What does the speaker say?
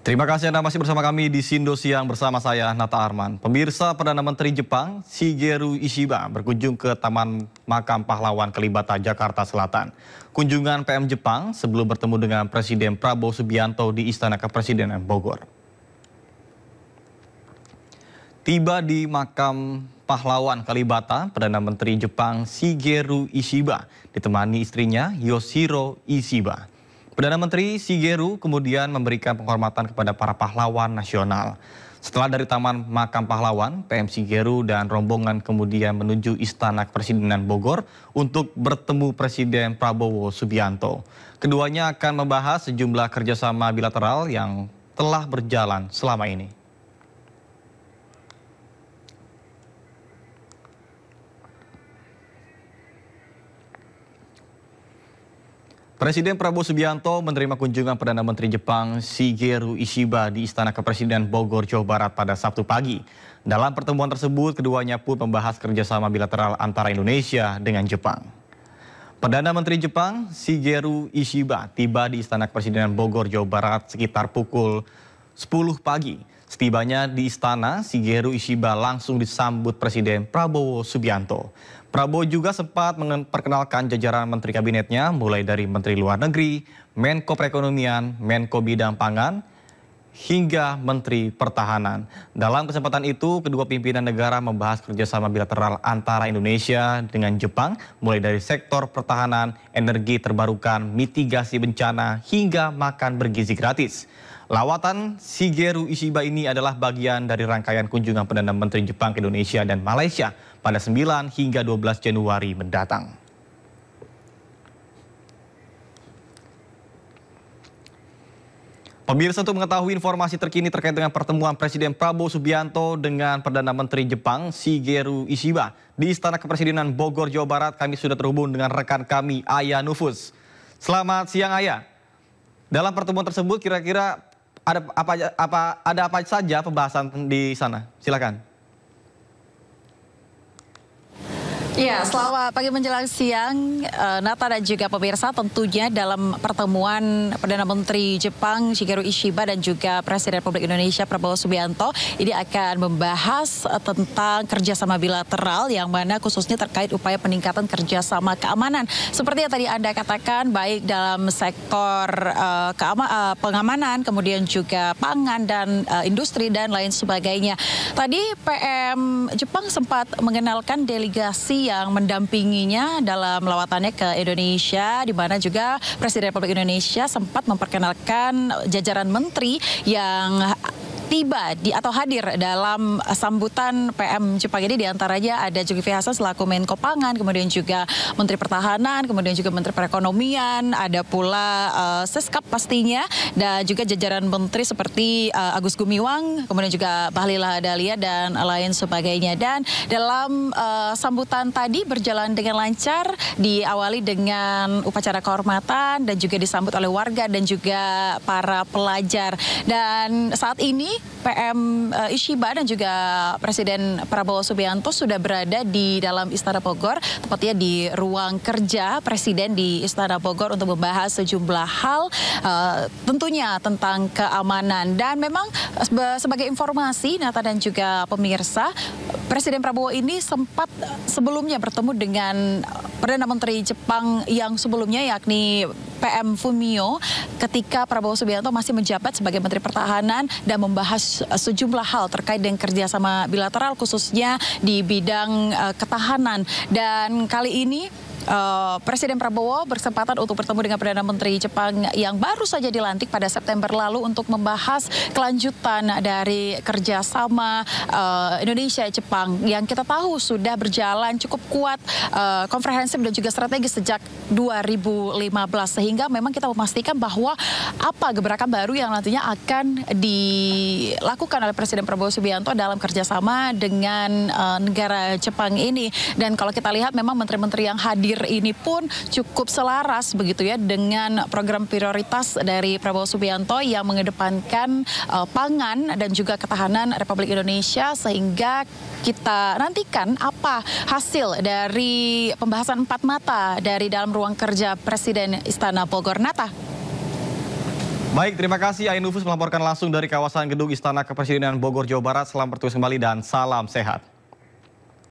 Terima kasih Anda masih bersama kami di Sindo Siang bersama saya, Nata Arman. Pemirsa, Perdana Menteri Jepang, Shigeru Ishiba, berkunjung ke Taman Makam Pahlawan Kalibata, Jakarta Selatan. Kunjungan PM Jepang sebelum bertemu dengan Presiden Prabowo Subianto di Istana Kepresidenan Bogor. Tiba di Makam Pahlawan Kalibata, Perdana Menteri Jepang Shigeru Ishiba ditemani istrinya Yoshiro Ishiba. Perdana Menteri Shigeru kemudian memberikan penghormatan kepada para pahlawan nasional. Setelah dari Taman Makam Pahlawan, PM Shigeru dan rombongan kemudian menuju Istana Kepresidenan Bogor untuk bertemu Presiden Prabowo Subianto. Keduanya akan membahas sejumlah kerjasama bilateral yang telah berjalan selama ini. Presiden Prabowo Subianto menerima kunjungan Perdana Menteri Jepang Shigeru Ishiba di Istana Kepresidenan Bogor, Jawa Barat pada Sabtu pagi. Dalam pertemuan tersebut, keduanya pun membahas kerjasama bilateral antara Indonesia dengan Jepang. Perdana Menteri Jepang Shigeru Ishiba tiba di Istana Kepresidenan Bogor, Jawa Barat sekitar pukul 10 pagi. Setibanya di istana, Shigeru Ishiba langsung disambut Presiden Prabowo Subianto. Prabowo juga sempat memperkenalkan jajaran menteri kabinetnya, mulai dari Menteri Luar Negeri, Menko Perekonomian, Menko Bidang Pangan, hingga Menteri Pertahanan. Dalam kesempatan itu, kedua pimpinan negara membahas kerjasama bilateral antara Indonesia dengan Jepang, mulai dari sektor pertahanan, energi terbarukan, mitigasi bencana, hingga makan bergizi gratis. Lawatan Shigeru Ishiba ini adalah bagian dari rangkaian kunjungan Perdana Menteri Jepang ke Indonesia dan Malaysia pada 9 hingga 12 Januari mendatang. Pemirsa, untuk mengetahui informasi terkini terkait dengan pertemuan Presiden Prabowo Subianto dengan Perdana Menteri Jepang Shigeru Ishiba di Istana Kepresidenan Bogor, Jawa Barat, kami sudah terhubung dengan rekan kami, Aya Nufus. Selamat siang, Aya. Dalam pertemuan tersebut kira-kira ada apa saja pembahasan di sana? Silakan. Ya, selamat pagi menjelang siang, Nata dan juga pemirsa. Tentunya dalam pertemuan Perdana Menteri Jepang Shigeru Ishiba dan juga Presiden Republik Indonesia Prabowo Subianto ini akan membahas tentang kerjasama bilateral yang mana khususnya terkait upaya peningkatan kerjasama keamanan. Seperti yang tadi Anda katakan, baik dalam sektor pengamanan, kemudian juga pangan dan industri dan lain sebagainya. Tadi PM Jepang sempat mengenalkan delegasi yang mendampinginya dalam lawatannya ke Indonesia, di mana juga Presiden Republik Indonesia sempat memperkenalkan jajaran menteri yang tiba atau hadir dalam sambutan PM Jepang ini. Diantaranya ada Zulkifli Hasan selaku Menko Pangan, kemudian juga Menteri Pertahanan, kemudian juga Menteri Perekonomian, ada pula Seskap pastinya, dan juga jajaran menteri seperti Agus Gumiwang, kemudian juga Bahlil Lahadalia dan lain sebagainya. Dan dalam sambutan tadi berjalan dengan lancar, diawali dengan upacara kehormatan dan juga disambut oleh warga dan juga para pelajar. Dan saat ini PM Ishiba dan juga Presiden Prabowo Subianto sudah berada di dalam Istana Bogor, tepatnya di ruang kerja Presiden di Istana Bogor untuk membahas sejumlah hal tentunya tentang keamanan. Dan memang sebagai informasi, Nata dan juga pemirsa, Presiden Prabowo ini sempat sebelumnya bertemu dengan Perdana Menteri Jepang yang sebelumnya, yakni PM Fumio, ketika Prabowo Subianto masih menjabat sebagai Menteri Pertahanan, dan membahas sejumlah hal terkait dengan kerjasama bilateral khususnya di bidang ketahanan. Dan kali ini Presiden Prabowo berkesempatan untuk bertemu dengan Perdana Menteri Jepang yang baru saja dilantik pada September lalu untuk membahas kelanjutan dari kerjasama Indonesia-Jepang yang kita tahu sudah berjalan cukup kuat, komprehensif dan juga strategis sejak 2015. Sehingga memang kita memastikan bahwa apa gebrakan baru yang nantinya akan dilakukan oleh Presiden Prabowo Subianto dalam kerjasama dengan negara Jepang ini. Dan kalau kita lihat memang menteri-menteri yang hadir ini pun cukup selaras begitu ya dengan program prioritas dari Prabowo Subianto yang mengedepankan pangan dan juga ketahanan Republik Indonesia, sehingga kita nantikan apa hasil dari pembahasan empat mata dari dalam ruang kerja Presiden Istana Bogor. Nata. Baik, terima kasih Ainufus melaporkan langsung dari kawasan Gedung Istana Kepresidenan Bogor, Jawa Barat. Selamat bertugas kembali dan salam sehat.